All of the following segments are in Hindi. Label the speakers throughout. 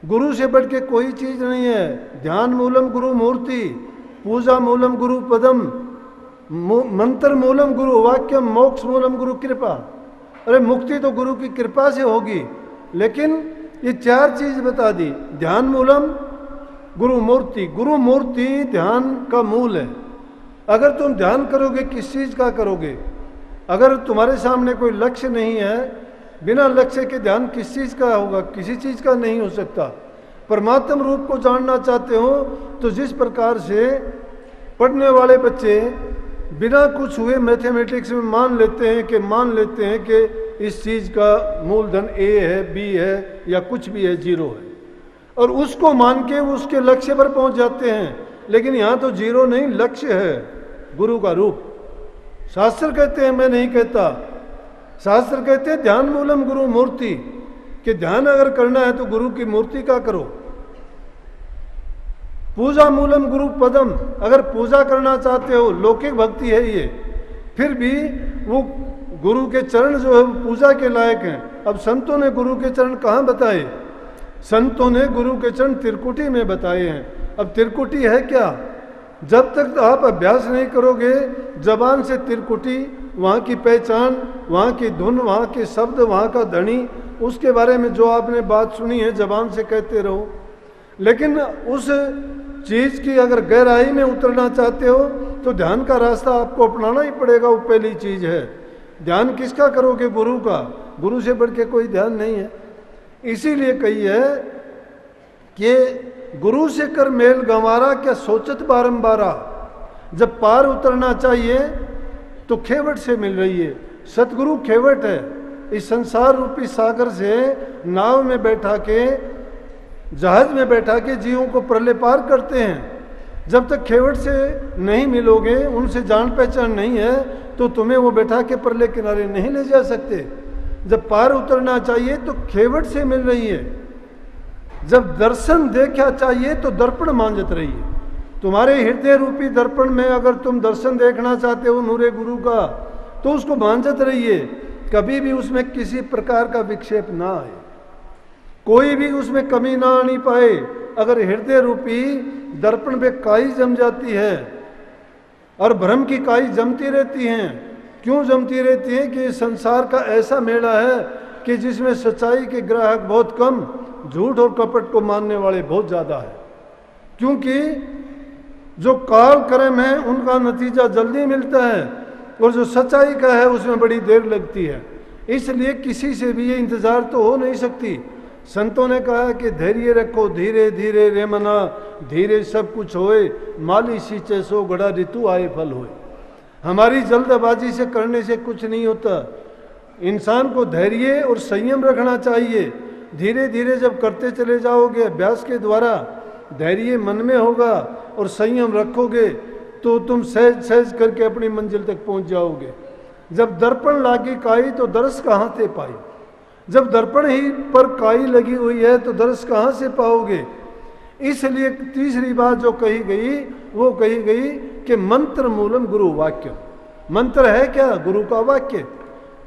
Speaker 1: गुरु से बढ़ के कोई चीज नहीं है। ध्यान मूलम गुरु मूर्ति, पूजा मूलम गुरु पदम, मंत्र मूलम गुरु वाक्यम, मोक्ष मूलम गुरु कृपा। अरे मुक्ति तो गुरु की कृपा से होगी, लेकिन ये चार चीज बता दी। ध्यान मूलम गुरु मूर्ति, गुरु मूर्ति ध्यान का मूल है। अगर तुम ध्यान करोगे किस चीज का करोगे? अगर तुम्हारे सामने कोई लक्ष्य नहीं है, बिना लक्ष्य के ध्यान किस चीज का होगा? किसी चीज का नहीं हो सकता। परमात्म रूप को जानना चाहते हो तो जिस प्रकार से पढ़ने वाले बच्चे बिना कुछ हुए मैथमेटिक्स में मान लेते हैं कि इस चीज का मूलधन ए है, बी है या कुछ भी है, जीरो है, और उसको मान के उसके लक्ष्य पर पहुंच जाते हैं। लेकिन यहां तो जीरो नहीं, लक्ष्य है गुरु का रूप। शास्त्र कहते हैं, मैं नहीं कहता, शास्त्र कहते हैं ध्यान मूलम गुरु मूर्ति, कि ध्यान अगर करना है तो गुरु की मूर्ति का करो। पूजा मूलम गुरु पदम, अगर पूजा करना चाहते हो, लौकिक भक्ति है ये, फिर भी वो गुरु के चरण जो है वो पूजा के लायक हैं। अब संतों ने गुरु के चरण कहाँ बताए? संतों ने गुरु के चरण त्रिकुटी में बताए हैं। अब त्रिकुटी है क्या? जब तक आप अभ्यास नहीं करोगे जबान से त्रिकुटी, वहाँ की पहचान, वहाँ की धुन, वहाँ के शब्द, वहाँ का धनी, उसके बारे में जो आपने बात सुनी है जबान से कहते रहो। लेकिन उस चीज की अगर गहराई में उतरना चाहते हो तो ध्यान का रास्ता आपको अपनाना ही पड़ेगा। वो पहली चीज है। ध्यान किसका करोगे? गुरु का। गुरु से बढ़ के कोई ध्यान नहीं है। इसीलिए कही है कि गुरु से कर मेल गंवारा, क्या सोचत बारंबारा। जब पार उतरना चाहिए तो खेवट से मिल रही है। सतगुरु खेवट है। इस संसार रूपी सागर से नाव में बैठा के, जहाज में बैठा के जीवों को प्रलय पार करते हैं। जब तक खेवट से नहीं मिलोगे, उनसे जान पहचान नहीं है, तो तुम्हें वो बैठा के प्रलय किनारे नहीं ले जा सकते। जब पार उतरना चाहिए तो खेवट से मिल रही है। जब दर्शन देखा चाहिए तो दर्पण मांझत रही है। तुम्हारे हृदय रूपी दर्पण में अगर तुम दर्शन देखना चाहते हो नूरे गुरु का, तो उसको मांझत रहिए। कभी भी उसमें किसी प्रकार का विक्षेप ना आए, कोई भी उसमें कमी ना आनी पाए। अगर हृदय रूपी दर्पण पे काई जम जाती है, और भ्रम की काई जमती रहती हैं, क्यों जमती रहती है? कि संसार का ऐसा मेला है कि जिसमें सच्चाई के ग्राहक बहुत कम, झूठ और कपट को मानने वाले बहुत ज़्यादा है। क्योंकि जो काल कर्म है उनका नतीजा जल्दी मिलता है, और जो सच्चाई का है उसमें बड़ी देर लगती है। इसलिए किसी से भी ये इंतज़ार तो हो नहीं सकती। संतों ने कहा कि धैर्य रखो, धीरे धीरे रे मना, धीरे सब कुछ होए, माली सींचे सो गड़ा, ऋतु आए फल होए। हमारी जल्दबाजी से करने से कुछ नहीं होता। इंसान को धैर्य और संयम रखना चाहिए। धीरे धीरे जब करते चले जाओगे अभ्यास के द्वारा, धैर्य मन में होगा और संयम रखोगे तो तुम सहज सहज करके अपनी मंजिल तक पहुंच जाओगे। जब दर्पण लागी काई तो दरस कहाँ से पाई? जब दर्पण ही पर काई लगी हुई है तो दरस कहाँ से पाओगे? इसलिए तीसरी बात जो कही गई वो कही गई कि मंत्र मूलम गुरु वाक्य। मंत्र है क्या? गुरु का वाक्य।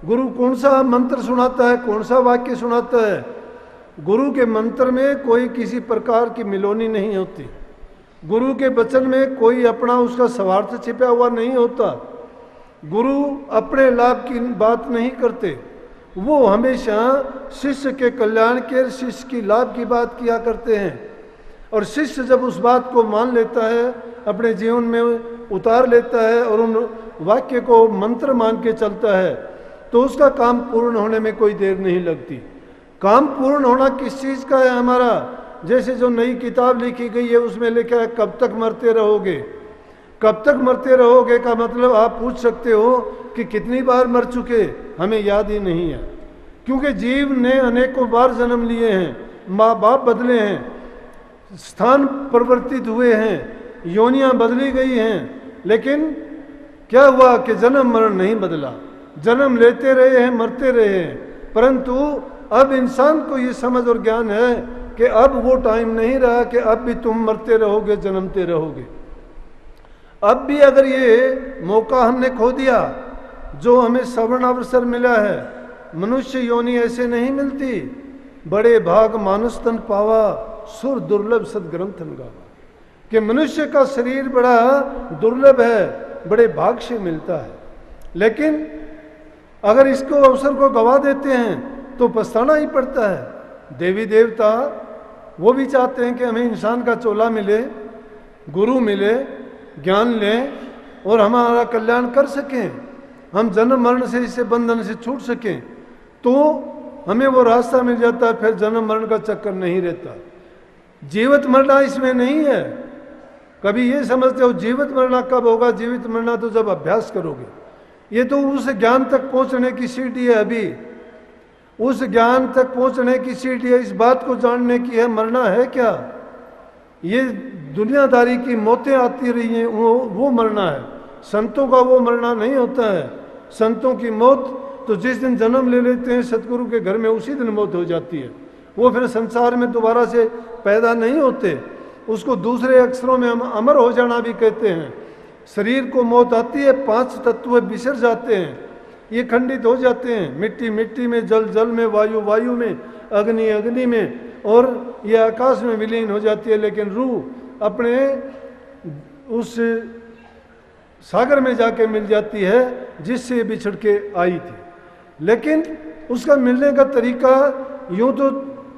Speaker 1: गुरु कौन सा मंत्र सुनाता है, कौन सा वाक्य सुनाता है? गुरु के मंत्र में कोई किसी प्रकार की मिलोनी नहीं होती। गुरु के वचन में कोई अपना उसका स्वार्थ छिपा हुआ नहीं होता। गुरु अपने लाभ की बात नहीं करते, वो हमेशा शिष्य के कल्याण के, शिष्य की लाभ की बात किया करते हैं। और शिष्य जब उस बात को मान लेता है, अपने जीवन में उतार लेता है और उन वाक्य को मंत्र मान के चलता है, तो उसका काम पूर्ण होने में कोई देर नहीं लगती। काम पूर्ण होना किस चीज़ का है हमारा? जैसे जो नई किताब लिखी गई है उसमें लिखा है कब तक मरते रहोगे। कब तक मरते रहोगे का मतलब आप पूछ सकते हो कि कितनी बार मर चुके, हमें याद ही नहीं है। क्योंकि जीव ने अनेकों बार जन्म लिए हैं, माँ बाप बदले हैं, स्थान परिवर्तित हुए हैं, योनियां बदली गई हैं, लेकिन क्या हुआ कि जन्म मरण नहीं बदला। जन्म लेते रहे हैं, मरते रहे हैं, परंतु अब इंसान को ये समझ और ज्ञान है कि अब वो टाइम नहीं रहा कि अब भी तुम मरते रहोगे, जन्मते रहोगे। अब भी अगर ये मौका हमने खो दिया जो हमें सवर्ण अवसर मिला है, मनुष्य योनि ऐसे नहीं मिलती। बड़े भाग मानस तन पावा, सुर दुर्लभ सदग्रंथन गावा। कि मनुष्य का शरीर बड़ा दुर्लभ है, बड़े भाग से मिलता है, लेकिन अगर इसको अवसर को गवा देते हैं तो पछताना ही पड़ता है। देवी देवता वो भी चाहते हैं कि हमें इंसान का चोला मिले, गुरु मिले, ज्ञान लें और हमारा कल्याण कर सकें, हम जन्म मरण से इससे बंधन से छूट सकें, तो हमें वो रास्ता मिल जाता है, फिर जन्म मरण का चक्कर नहीं रहता। जीवित मरना इसमें नहीं है। कभी ये समझते हो जीवित मरना कब होगा? जीवित मरना तो जब अभ्यास करोगे। ये तो उस ज्ञान तक पहुंचने की सीढ़ी है, अभी उस ज्ञान तक पहुंचने की सीढ़ी है, इस बात को जानने की है मरना है क्या। ये दुनियादारी की मौतें आती रही हैं, वो मरना है। संतों का वो मरना नहीं होता है। संतों की मौत तो जिस दिन जन्म ले लेते हैं सतगुरु के घर में, उसी दिन मौत हो जाती है। वो फिर संसार में दोबारा से पैदा नहीं होते। उसको दूसरे अक्षरों में हम अमर हो जाना भी कहते हैं। शरीर को मौत आती है, 5 तत्व बिसर जाते हैं, ये खंडित हो जाते हैं। मिट्टी मिट्टी में, जल जल में, वायु वायु में, अग्नि अग्नि में, और ये आकाश में विलीन हो जाती है। लेकिन रूह अपने उस सागर में जाके मिल जाती है जिससे बिछड़ के आई थी। लेकिन उसका मिलने का तरीका, यूं तो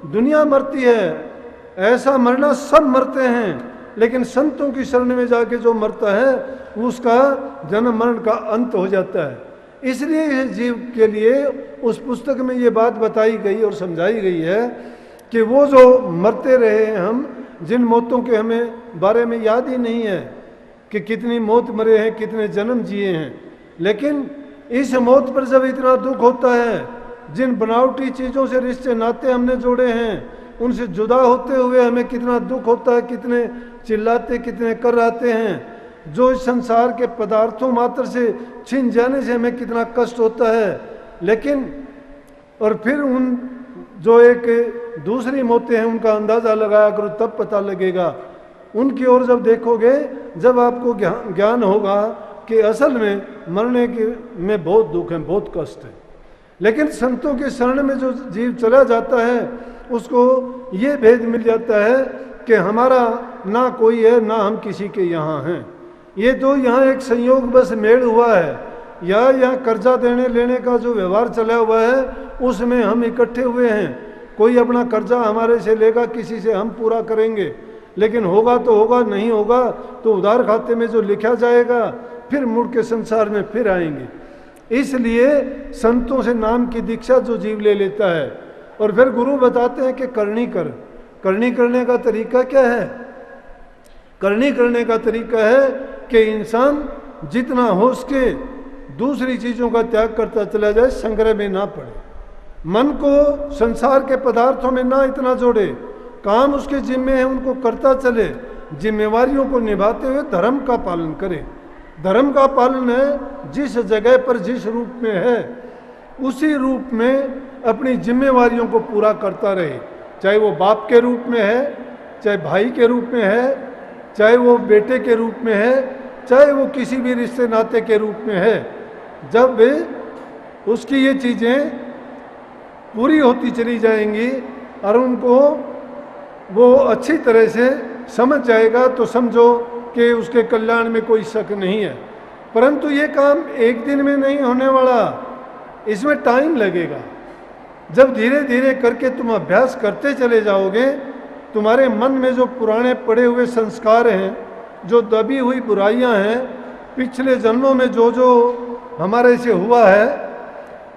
Speaker 1: दुनिया मरती है, ऐसा मरना सब मरते हैं, लेकिन संतों की शरण में जाके जो मरता है उसका जन्म मरण का अंत हो जाता है। इसलिए इस जीव के लिए उस पुस्तक में ये बात बताई गई और समझाई गई है कि वो जो मरते रहे हैं, हम जिन मौतों के हमें बारे में याद ही नहीं है कि कितनी मौत मरे हैं, कितने जन्म जिए हैं, लेकिन इस मौत पर जब इतना दुख होता है, जिन बनावटी चीज़ों से रिश्ते नाते हमने जोड़े हैं, उनसे जुदा होते हुए हमें कितना दुख होता है, कितने चिल्लाते, कितने कर्राते हैं। जो इस संसार के पदार्थों मात्र से छिन जाने से हमें कितना कष्ट होता है। लेकिन और फिर उन जो एक दूसरी मौतें हैं उनका अंदाज़ा लगाया करो, तब पता लगेगा। उनकी ओर जब देखोगे, जब आपको ज्ञान होगा कि असल में मरने के में बहुत दुख है, बहुत कष्ट है। लेकिन संतों के शरण में जो जीव चला जाता है उसको ये भेद मिल जाता है कि हमारा ना कोई है, ना हम किसी के यहाँ हैं। ये तो यहाँ एक संयोग बस मेल हुआ है, या यहाँ कर्जा देने लेने का जो व्यवहार चला हुआ है उसमें हम इकट्ठे हुए हैं। कोई अपना कर्जा हमारे से लेगा, किसी से हम पूरा करेंगे, लेकिन होगा तो होगा, नहीं होगा तो उधार खाते में जो लिखा जाएगा, फिर मुड़ के संसार में फिर आएंगे। इसलिए संतों से नाम की दीक्षा जो जीव ले लेता है, और फिर गुरु बताते हैं कि करनी कर। करनी करने का तरीका क्या है? करनी करने का तरीका है कि इंसान जितना हो सके दूसरी चीज़ों का त्याग करता चला जाए, संग्रह में ना पड़े, मन को संसार के पदार्थों में ना इतना जोड़े, काम उसके जिम्मे है उनको करता चले, जिम्मेवारियों को निभाते हुए धर्म का पालन करे। धर्म का पालन है जिस जगह पर जिस रूप में है उसी रूप में अपनी जिम्मेवारियों को पूरा करता रहे, चाहे वो बाप के रूप में है, चाहे भाई के रूप में है, चाहे वो बेटे के रूप में है, चाहे वो किसी भी रिश्ते नाते के रूप में है। जब उसकी ये चीज़ें पूरी होती चली जाएंगी और उनको वो अच्छी तरह से समझ जाएगा तो समझो कि उसके कल्याण में कोई शक नहीं है। परंतु ये काम एक दिन में नहीं होने वाला, इसमें टाइम लगेगा। जब धीरे धीरे करके तुम अभ्यास करते चले जाओगे, तुम्हारे मन में जो पुराने पड़े हुए संस्कार हैं, जो दबी हुई बुराइयां हैं, पिछले जन्मों में जो जो हमारे से हुआ है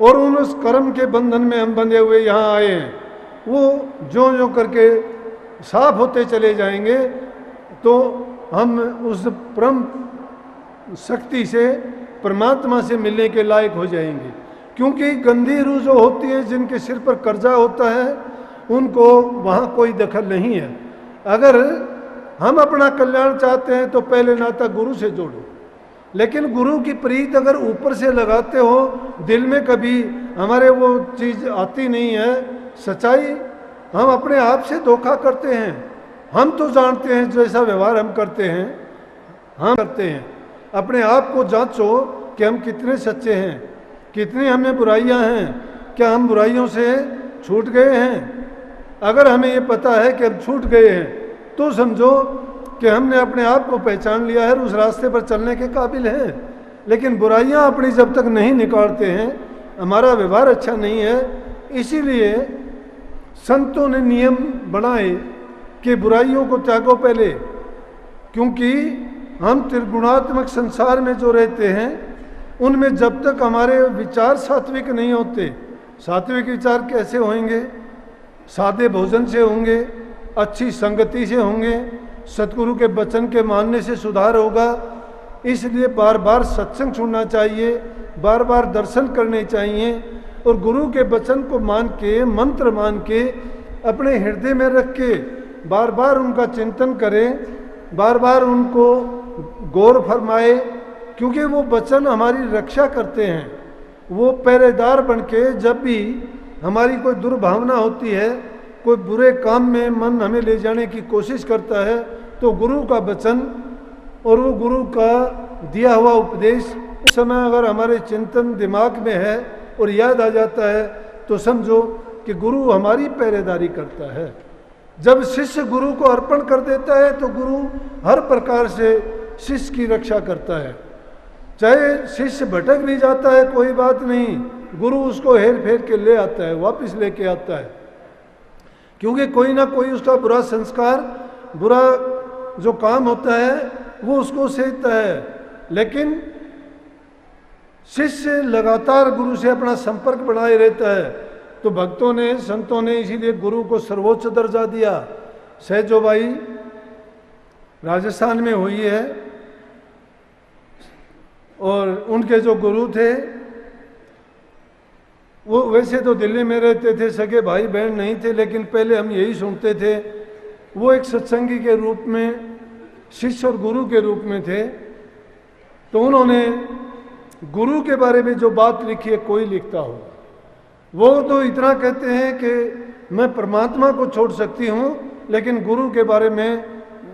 Speaker 1: और उन उस कर्म के बंधन में हम बंधे हुए यहाँ आए हैं, वो जो जो करके साफ होते चले जाएंगे तो हम उस परम शक्ति से, परमात्मा से मिलने के लायक हो जाएंगे। क्योंकि गंदी रूह जो होती है, जिनके सिर पर कर्जा होता है, उनको वहाँ कोई दखल नहीं है। अगर हम अपना कल्याण चाहते हैं तो पहले नाता गुरु से जोड़ो। लेकिन गुरु की प्रीत अगर ऊपर से लगाते हो, दिल में कभी हमारे वो चीज़ आती नहीं है, सच्चाई, हम अपने आप से धोखा करते हैं। हम तो जानते हैं जैसा व्यवहार हम करते हैं, अपने आप को जांचो कि हम कितने सच्चे हैं, कितनी हमें बुराइयां हैं, क्या हम बुराइयों से छूट गए हैं, अगर हमें ये पता है कि हम छूट गए हैं तो समझो कि हमने अपने आप को पहचान लिया है, उस रास्ते पर चलने के काबिल हैं। लेकिन बुराइयां अपनी जब तक नहीं निकालते हैं, हमारा व्यवहार अच्छा नहीं है। इसीलिए संतों ने नियम बनाए कि बुराइयों को त्यागो पहले, क्योंकि हम त्रिगुणात्मक संसार में जो रहते हैं उनमें जब तक हमारे विचार सात्विक नहीं होते, सात्विक विचार कैसे होंगे? सादे भोजन से होंगे, अच्छी संगति से होंगे, सतगुरु के वचन के मानने से सुधार होगा। इसलिए बार बार सत्संग सुनना चाहिए, बार बार दर्शन करने चाहिए और गुरु के वचन को मान के, मंत्र मान के अपने हृदय में रख के बार बार उनका चिंतन करें, बार बार उनको गौर फरमाए, क्योंकि वो वचन हमारी रक्षा करते हैं। वो पहरेदार बन के जब भी हमारी कोई दुर्भावना होती है, कोई बुरे काम में मन हमें ले जाने की कोशिश करता है, तो गुरु का वचन और वो गुरु का दिया हुआ उपदेश उस समय अगर हमारे चिंतन दिमाग में है और याद आ जाता है तो समझो कि गुरु हमारी पहरेदारी करता है। जब शिष्य गुरु को अर्पण कर देता है तो गुरु हर प्रकार से शिष्य की रक्षा करता है। चाहे शिष्य भटक भी जाता है कोई बात नहीं, गुरु उसको हेर फेर के ले आता है, वापस लेके आता है, क्योंकि कोई ना कोई उसका बुरा संस्कार, बुरा जो काम होता है वो उसको सेधता है। लेकिन शिष्य लगातार गुरु से अपना संपर्क बनाए रहता है, तो भक्तों ने, संतों ने इसीलिए गुरु को सर्वोच्च दर्जा दिया। सहजोबाई राजस्थान में हुई है और उनके जो गुरु थे वो वैसे तो दिल्ली में रहते थे, सगे भाई बहन नहीं थे, लेकिन पहले हम यही सुनते थे। वो एक सत्संगी के रूप में, शिष्य और गुरु के रूप में थे। तो उन्होंने गुरु के बारे में जो बात लिखी है, कोई लिखता हो, वो तो इतना कहते हैं कि मैं परमात्मा को छोड़ सकती हूँ, लेकिन गुरु के बारे में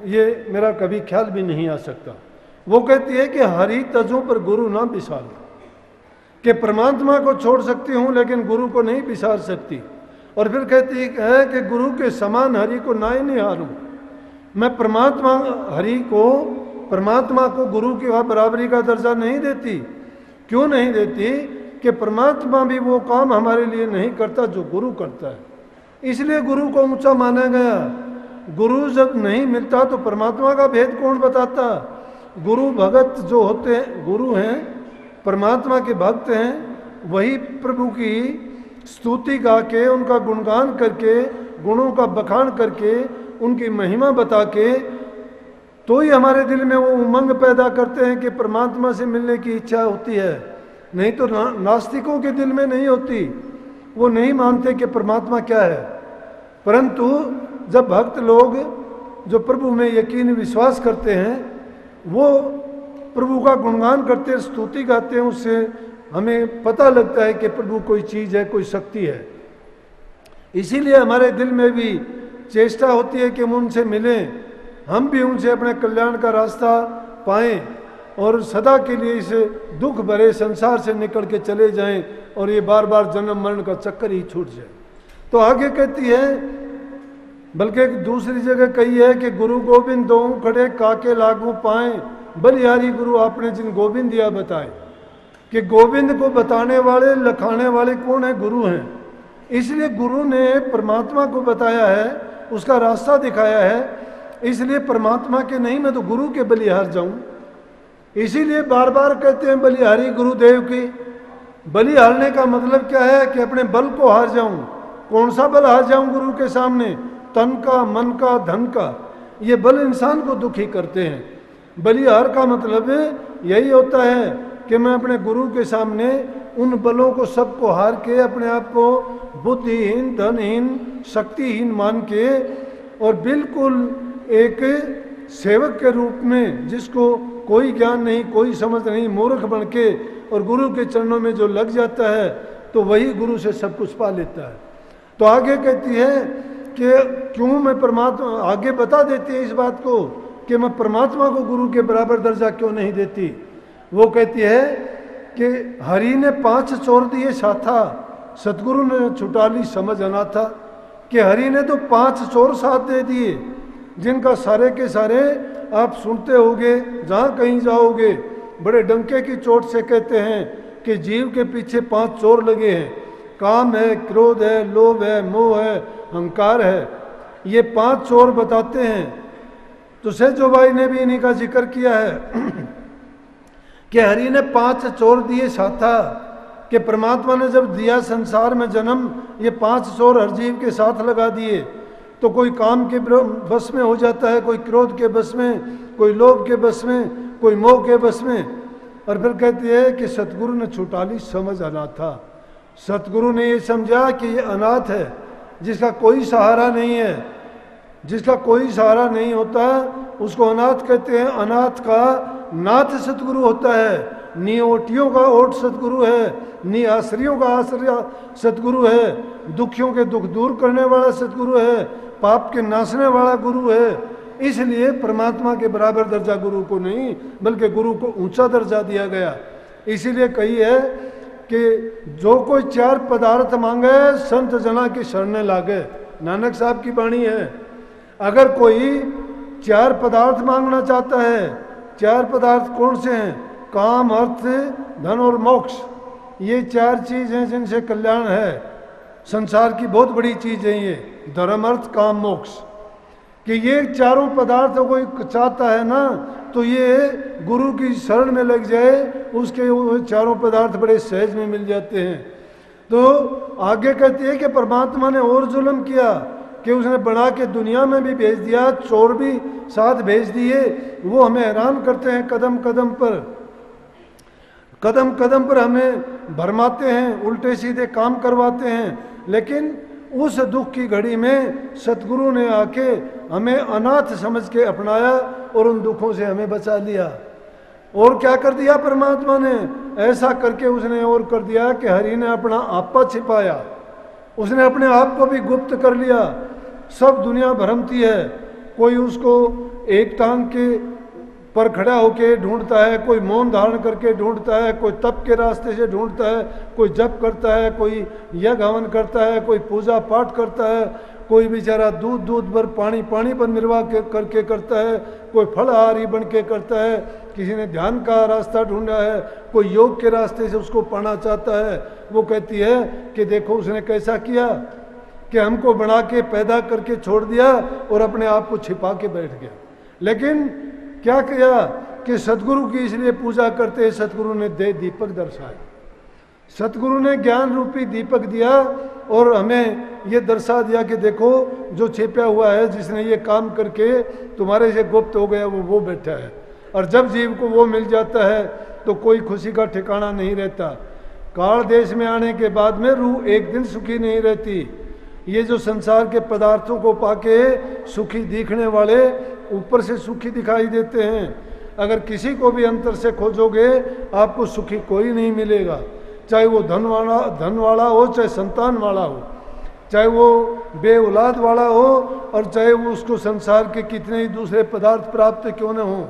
Speaker 1: ये मेरा कभी ख्याल भी नहीं आ सकता। वो कहती है कि हरि तजों पर गुरु ना बिसार, कि परमात्मा को छोड़ सकती हूँ लेकिन गुरु को नहीं बिसार सकती। और फिर कहती है कि गुरु के समान हरि को ना ही नहीं हारूं। मैं परमात्मा को गुरु की बराबरी का दर्जा नहीं देती। क्यों नहीं देती? कि परमात्मा भी वो काम हमारे लिए नहीं करता जो गुरु करता है, इसलिए गुरु को ऊंचा माना गया। गुरु जब नहीं मिलता तो परमात्मा का भेद कौन बताता? गुरु भगत जो होते हैं, गुरु हैं, परमात्मा के भक्त हैं, वही प्रभु की स्तुति गा के, उनका गुणगान करके, गुणों का बखान करके, उनकी महिमा बता के, तो ही हमारे दिल में वो उमंग पैदा करते हैं कि परमात्मा से मिलने की इच्छा होती है। नहीं तो नास्तिकों के दिल में नहीं होती, वो नहीं मानते कि परमात्मा क्या है। परंतु जब भक्त लोग जो प्रभु में यकीन विश्वास करते हैं, वो प्रभु का गुणगान करते हैं, स्तुति गाते हैं, उससे हमें पता लगता है कि प्रभु कोई चीज़ है, कोई शक्ति है। इसीलिए हमारे दिल में भी चेष्टा होती है कि हम उनसे मिलें, हम भी उनसे अपने कल्याण का रास्ता पाएं और सदा के लिए इस दुख भरे संसार से निकल के चले जाएं और ये बार बार जन्म मरण का चक्कर ही छूट जाए। तो आगे कहती है, बल्कि एक दूसरी जगह कही है कि गुरु गोविंद दो खड़े काके लागू पाए, बलिहारी गुरु आपने जिन गोविंद दिया बताए। कि गोविंद को बताने वाले, लखाने वाले कौन है? गुरु हैं। इसलिए गुरु ने परमात्मा को बताया है, उसका रास्ता दिखाया है। इसलिए परमात्मा के नहीं, मैं तो गुरु के बलिहार जाऊं। इसीलिए बार बार कहते हैं बलिहारी गुरुदेव की। बलि हारने का मतलब क्या है? कि अपने बल को हार जाऊं। कौन सा बल हार जाऊं गुरु के सामने? तन का, मन का, धन का। ये बल इंसान को दुखी करते हैं। बलिहार का मतलब यही होता है कि मैं अपने गुरु के सामने उन बलों को सबको हार के, अपने आप को बुद्धिहीन, धनहीन, शक्तिहीन मान के और बिल्कुल एक सेवक के रूप में, जिसको कोई ज्ञान नहीं, कोई समझ नहीं, मूर्ख बन के और गुरु के चरणों में जो लग जाता है तो वही गुरु से सब कुछ पा लेता है। तो आगे कहती है कि क्यों मैं परमात्मा, आगे बता देती है इस बात को कि मैं परमात्मा को गुरु के बराबर दर्जा क्यों नहीं देती। वो कहती है कि हरि ने 5 चोर दिए साथा, सतगुरु ने छुटा ली समझ अनाथा। कि हरि ने तो 5 चोर साथ दे दिए, जिनका सारे के सारे आप सुनते होगे, जहाँ कहीं जाओगे बड़े डंके की चोट से कहते हैं कि जीव के पीछे 5 चोर लगे हैं। काम है, क्रोध है, लोभ है, मोह है, अहंकार है, ये 5 चोर बताते हैं। तो सेजो भाई ने भी इन्हीं का जिक्र किया है कि हरि ने 5 चोर दिए साथा, कि परमात्मा ने जब दिया संसार में जन्म, ये 5 चोर हर जीव के साथ लगा दिए। तो कोई काम के बस में हो जाता है, कोई क्रोध के बस में, कोई लोभ के बस में, कोई मोह के बस में। और फिर कहती है कि सतगुरु ने छुटा ली समझ अनाथा। सतगुरु ने ये समझा कि ये अनाथ है, जिसका कोई सहारा नहीं है। जिसका कोई सहारा नहीं होता उसको अनाथ कहते हैं। अनाथ का नाथ सतगुरु होता है, नी ओटियों का ओट सतगुरु है, नी आश्रयों का आश्रय सतगुरु है, दुखियों के दुख दूर करने वाला सतगुरु है, पाप के नाशने वाला गुरु है। इसलिए परमात्मा के बराबर दर्जा गुरु को नहीं, बल्कि गुरु को ऊंचा दर्जा दिया गया। इसीलिए कही है कि जो कोई 4 पदार्थ मांगे संत जना की शरण लागे। नानक साहब की वाणी है। अगर कोई 4 पदार्थ मांगना चाहता है, 4 पदार्थ कौन से हैं? काम, अर्थ, धन और मोक्ष। ये 4 चीज हैं जिनसे कल्याण है। संसार की बहुत बड़ी चीज है ये, धर्म, अर्थ, काम, मोक्ष। कि ये चारों पदार्थों को चाहता है ना, तो ये गुरु की शरण में लग जाए, उसके वो चारों पदार्थ बड़े सहज में मिल जाते हैं। तो आगे कहती है कि परमात्मा ने और जुल्म किया कि उसने बना के दुनिया में भी भेज दिया, चोर भी साथ भेज दिए। वो हमें हैरान करते हैं, कदम कदम पर हमें भरमाते हैं, उल्टे सीधे काम करवाते हैं। लेकिन उस दुख की घड़ी में सतगुरु ने आके हमें अनाथ समझ के अपनाया और उन दुखों से हमें बचा लिया। और क्या कर दिया परमात्मा ने? ऐसा करके उसने और कर दिया कि हरि ने अपना आपा छिपाया, उसने अपने आप को भी गुप्त कर लिया। सब दुनिया भ्रमती है, कोई उसको एक टांग के पर खड़ा होके ढूंढता है, कोई मौन धारण करके ढूंढता है, कोई तप के रास्ते से ढूंढता है, कोई जप करता है, कोई यज्ञ हवन करता है, कोई पूजा पाठ करता है, कोई बेचारा दूध पर पानी पर निर्वाह करके करता है, कोई फलहारी बन के करता है, किसी ने ध्यान का रास्ता ढूंढा है, कोई योग के रास्ते से उसको पाना चाहता है। वो कहती है कि देखो उसने कैसा किया कि हमको बना के पैदा करके छोड़ दिया और अपने आप को छिपा के बैठ गया। लेकिन क्या किया कि सतगुरु की इसलिए पूजा करते हैं। सतगुरु ने दे दीपक दर्शाए, सतगुरु ने ज्ञान रूपी दीपक दिया और हमें ये दर्शा दिया कि देखो जो छिपा हुआ है, जिसने ये काम करके तुम्हारे से गुप्त हो गया, वो बैठा है। और जब जीव को वो मिल जाता है तो कोई खुशी का ठिकाना नहीं रहता। काल देश में आने के बाद में रूह एक दिन सुखी नहीं रहती। ये जो संसार के पदार्थों को पाके सुखी दिखने वाले ऊपर से सुखी दिखाई देते हैं, अगर किसी को भी अंतर से खोजोगे आपको सुखी कोई नहीं मिलेगा। चाहे वो धन वाला हो, चाहे संतान वाला हो, चाहे वो बे औलाद वाला हो, और चाहे वो उसको संसार के कितने ही दूसरे पदार्थ प्राप्त क्यों न हो,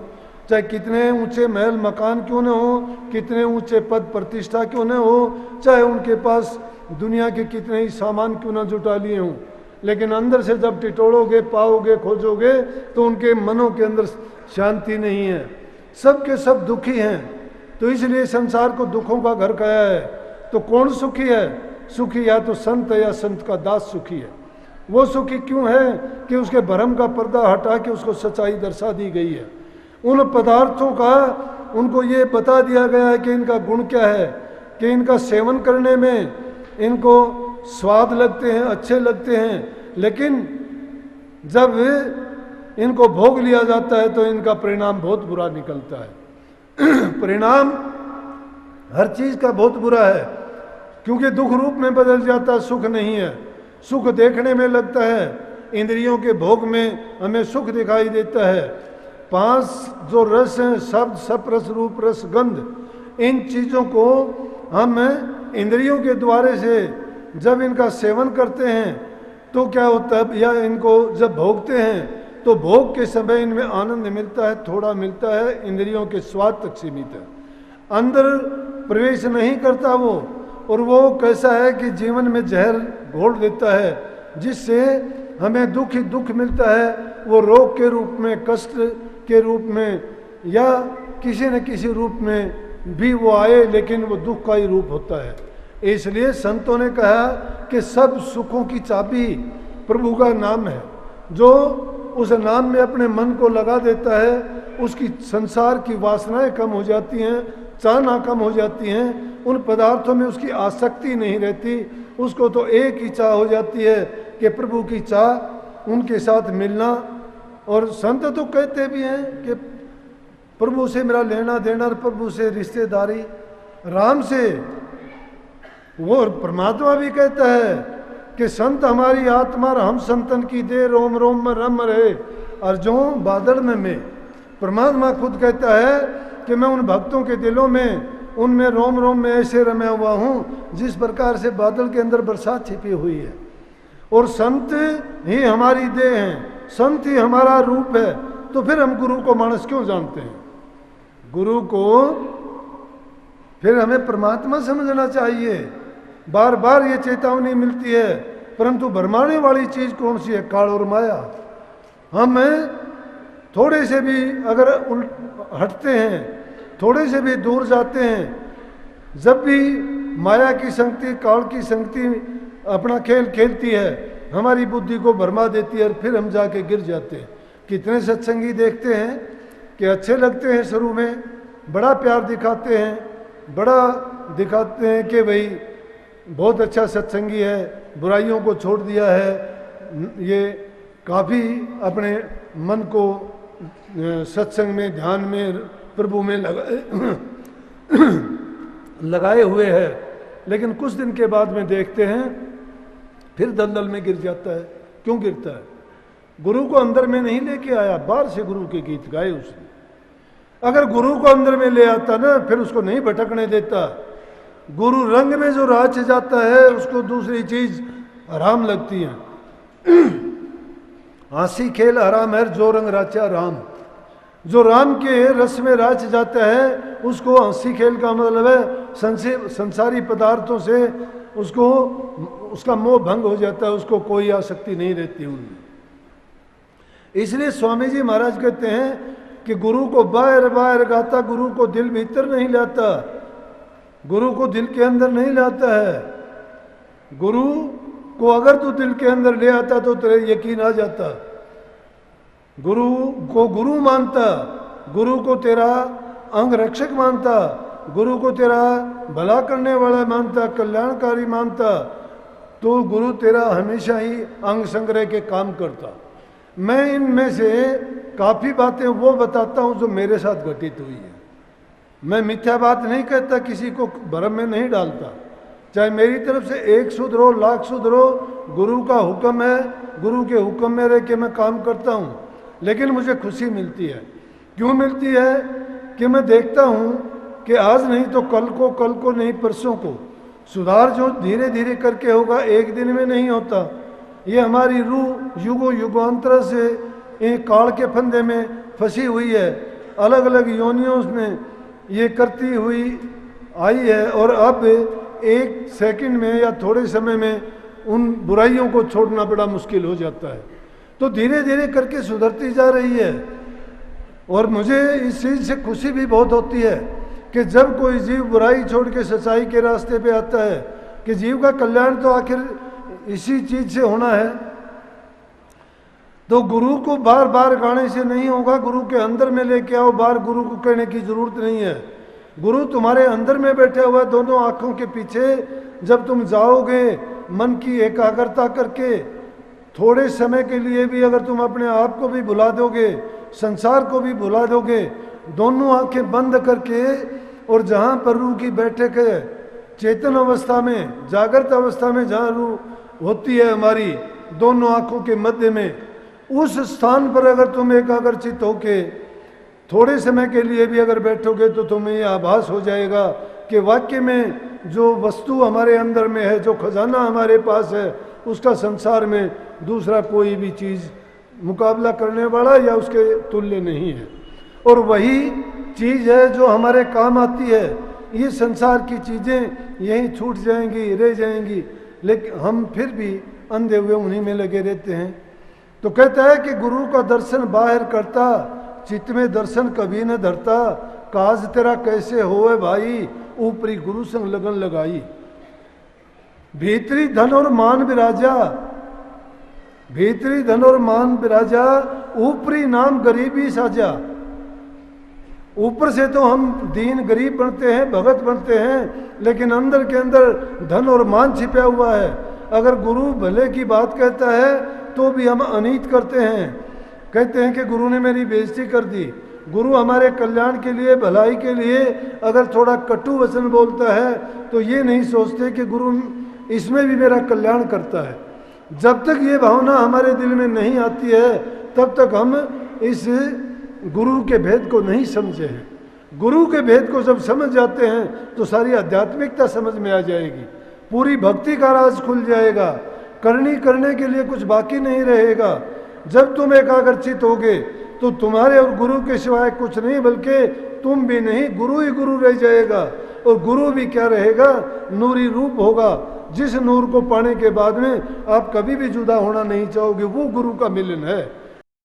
Speaker 1: चाहे कितने ऊंचे महल मकान क्यों न हो, कितने ऊंचे पद प्रतिष्ठा क्यों न हो, चाहे उनके पास दुनिया के कितने ही सामान क्यों न जुटा लिए हों, लेकिन अंदर से जब टिटोड़ोगे, पाओगे, खोजोगे तो उनके मनों के अंदर शांति नहीं है। सब के सब दुखी हैं। तो इसलिए संसार को दुखों का घर कहा है। तो कौन सुखी है? सुखी या तो संत है या संत का दास सुखी है। वो सुखी क्यों है कि उसके भ्रम का पर्दा हटा के उसको सच्चाई दर्शा दी गई है। उन पदार्थों का उनको ये बता दिया गया है कि इनका गुण क्या है, कि इनका सेवन करने में इनको स्वाद लगते हैं, अच्छे लगते हैं, लेकिन जब इनको भोग लिया जाता है तो इनका परिणाम बहुत बुरा निकलता है। परिणाम हर चीज का बहुत बुरा है, क्योंकि दुख रूप में बदल जाता है, सुख नहीं है। सुख देखने में लगता है, इंद्रियों के भोग में हमें सुख दिखाई देता है। 5 जो रस हैं, शब्द, सप रस, रूप रस, गंध, इन चीजों को हम इंद्रियों के द्वारे से जब इनका सेवन करते हैं तो क्या होता है, या इनको जब भोगते हैं तो भोग के समय इनमें आनंद मिलता है, थोड़ा मिलता है, इंद्रियों के स्वाद तक सीमित है, अंदर प्रवेश नहीं करता वो। और वो कैसा है कि जीवन में जहर घोल देता है, जिससे हमें दुख ही दुख मिलता है, वो रोग के रूप में, कष्ट के रूप में या किसी न किसी रूप में भी वो आए, लेकिन वो दुख का ही रूप होता है। इसलिए संतों ने कहा कि सब सुखों की चाबी प्रभु का नाम है। जो उस नाम में अपने मन को लगा देता है, उसकी संसार की वासनाएं कम हो जाती हैं, चाहना कम हो जाती हैं, उन पदार्थों में उसकी आसक्ति नहीं रहती। उसको तो एक ही चाह हो जाती है कि प्रभु की चाह, उनके साथ मिलना। और संत तो कहते भी हैं कि प्रभु से मेरा लेना देना, प्रभु से रिश्तेदारी, राम से। वो परमात्मा भी कहता है कि संत हमारी आत्मा हम संतन की दे, रोम रोम में रम रहे और जो बादल में। परमात्मा खुद कहता है कि मैं उन भक्तों के दिलों में, उनमें रोम रोम में ऐसे रमा हुआ हूँ जिस प्रकार से बादल के अंदर बरसात छिपी हुई है। और संत ही हमारी देह हैं, संत ही हमारा रूप है। तो फिर हम गुरु को मानस क्यों जानते हैं? गुरु को फिर हमें परमात्मा समझना चाहिए। बार बार ये चेतावनी मिलती है, परंतु भरमाने वाली चीज कौन सी है? काल और माया। हम थोड़े से भी अगर हटते हैं, थोड़े से भी दूर जाते हैं, जब भी माया की संगति, काल की संगति अपना खेल खेलती है, हमारी बुद्धि को भरमा देती है और फिर हम जाके गिर जाते हैं। कितने सत्संगी देखते हैं कि अच्छे लगते हैं, शुरू में बड़ा प्यार दिखाते हैं, बड़ा दिखाते हैं कि भाई बहुत अच्छा सत्संगी है, बुराइयों को छोड़ दिया है, ये काफ़ी अपने मन को सत्संग में, ध्यान में, प्रभु में लगाए हुए है। लेकिन कुछ दिन के बाद में देखते हैं फिर दलदल में गिर जाता है। क्यों गिरता है? गुरु को अंदर में नहीं लेके आया, बाहर से गुरु के गीत गाए उसने। अगर गुरु को अंदर में ले आता ना, फिर उसको नहीं भटकने देता। गुरु रंग में जो राच जाता है, उसको दूसरी चीज हराम लगती है। हंसी खेल हराम है, जो रंग राचा राम। जो राम के रस में राच जाता है, उसको हंसी खेल का मतलब है संसारी पदार्थों से उसको, उसका मोह भंग हो जाता है, उसको कोई आसक्ति नहीं रहती उनमें। इसलिए स्वामी जी महाराज कहते हैं कि गुरु को बाहर बाहर गाता, गुरु को दिल भीतर नहीं लाता, गुरु को दिल के अंदर नहीं लाता है। गुरु को अगर तू दिल के अंदर ले आता तो तेरे यकीन आ जाता। गुरु को गुरु मानता, गुरु को तेरा अंग रक्षक मानता, गुरु को तेरा भला करने वाला मानता, कल्याणकारी मानता, तो गुरु तेरा हमेशा ही अंग संग्रह के काम करता। मैं इनमें से काफ़ी बातें वो बताता हूँ जो मेरे साथ घटित हुई है। मैं मिथ्या बात नहीं कहता, किसी को भ्रम में नहीं डालता। चाहे मेरी तरफ से 1 सुधरो, लाख सुधरो, गुरु का हुक्म है, गुरु के हुक्म में रह के मैं काम करता हूँ। लेकिन मुझे खुशी मिलती है। क्यों मिलती है? कि मैं देखता हूँ कि आज नहीं तो कल को नहीं परसों को सुधार जो धीरे धीरे करके होगा, एक दिन में नहीं होता। ये हमारी रूह युगों युगांतर से एक काल के फंदे में फंसी हुई है, अलग अलग योनियों में ये करती हुई आई है, और अब 1 सेकंड में या थोड़े समय में उन बुराइयों को छोड़ना बड़ा मुश्किल हो जाता है। तो धीरे धीरे करके सुधरती जा रही है। और मुझे इस चीज़ से खुशी भी बहुत होती है कि जब कोई जीव बुराई छोड़ के सच्चाई के रास्ते पे आता है, कि जीव का कल्याण तो आखिर इसी चीज से होना है। तो गुरु को बार बार गाने से नहीं होगा, गुरु के अंदर में लेके आओ। बार गुरु को कहने की जरूरत नहीं है। गुरु तुम्हारे अंदर में बैठा हुआ, दोनों आंखों के पीछे। जब तुम जाओगे मन की एकाग्रता करके, थोड़े समय के लिए भी अगर तुम अपने आप को भी भुला दोगे, संसार को भी भुला दोगे, दोनों आंखें बंद करके, और जहाँ पर रूह की बैठक है, चेतन अवस्था में, जागृत अवस्था में जहाँ रूह होती है हमारी, दोनों आंखों के मध्य में, उस स्थान पर अगर तुम एकाग्रचित होके थोड़े समय के लिए भी अगर बैठोगे तो तुम्हें यह आभास हो जाएगा कि वाक्य में जो वस्तु हमारे अंदर में है, जो खजाना हमारे पास है, उसका संसार में दूसरा कोई भी चीज़ मुकाबला करने वाला या उसके तुल्य नहीं है। और वही चीज़ है जो हमारे काम आती है। ये संसार की चीज़ें यहीं छूट जाएंगी, रह जाएंगी, लेकिन हम फिर भी अंधे हुए उन्हीं में लगे रहते हैं। तो कहता है कि गुरु का दर्शन बाहर करता, चित्त में दर्शन कभी न धरता, काज तेरा कैसे होए भाई, ऊपरी गुरु संग लगन लगाई। भीतरी धन और मान विराजा, भीतरी धन और मान विराजा, ऊपरी नाम गरीबी साजा। ऊपर से तो हम दीन गरीब बनते हैं, भगत बनते हैं, लेकिन अंदर के अंदर धन और मान छिपा हुआ है। अगर गुरु भले की बात कहता है तो भी हम अनीत करते हैं, कहते हैं कि गुरु ने मेरी बेइज्जती कर दी। गुरु हमारे कल्याण के लिए, भलाई के लिए अगर थोड़ा कटु वचन बोलता है तो ये नहीं सोचते कि गुरु इसमें भी मेरा कल्याण करता है। जब तक ये भावना हमारे दिल में नहीं आती है तब तक हम इस गुरु के भेद को नहीं समझे हैं। गुरु के भेद को जब समझ जाते हैं तो सारी आध्यात्मिकता समझ में आ जाएगी, पूरी भक्ति का राज खुल जाएगा, करने के लिए कुछ बाकी नहीं रहेगा। जब तुम एकाग्रचित होगे तो तुम्हारे और गुरु के सिवाय कुछ नहीं, बल्कि तुम भी नहीं, गुरु ही गुरु रह जाएगा। और गुरु भी क्या रहेगा, नूरी रूप होगा, जिस नूर को पाने के बाद में आप कभी भी जुदा होना नहीं चाहोगे, वो गुरु का मिलन है।